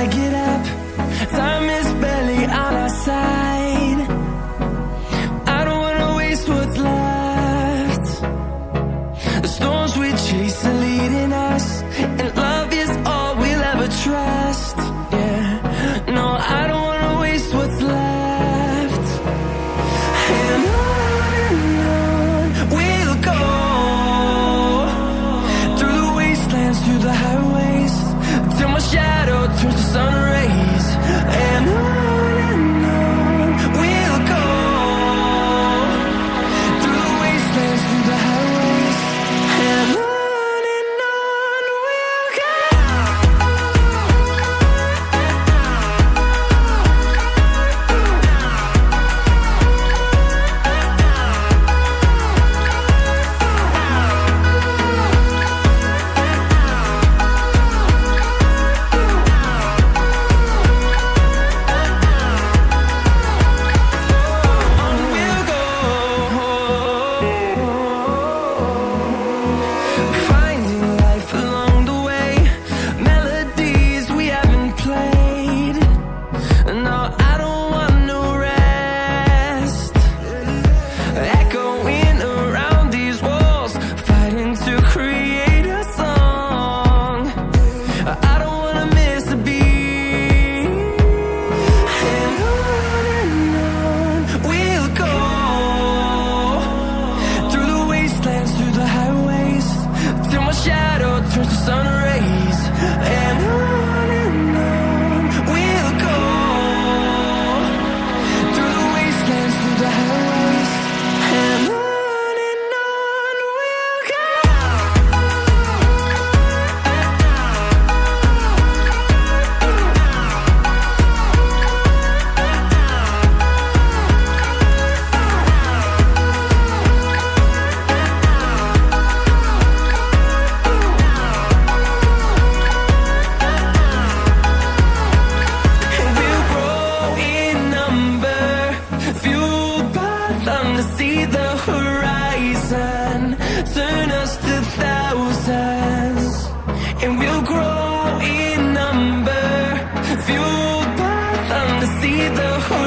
get up. Time is barely on our side. I don't wanna waste what's left. The storms we chase are leading us, and love is all we'll ever trust. Yeah, no, I don't wanna waste what's left. And on we'll go, through the wastelands, through the highways, till my shadow turns to sun rays. And on we'll go, through the wastelands, through the highways, and on we'll go. Finding life along the way, melodies we haven't played. No, I don't want no rest. Echoing around these walls, fighting to create a song. I don't wanna miss a beat. And on we'll go, through the wastelands, through the highways, till my shadow turns to sun rays. And on we'll go, through the wastelands, through the highways, and on we'll go. And we'll grow in number, fueled by them to see the horizon, turn us to thousands. And we'll grow in number, fueled by them to see the horizon.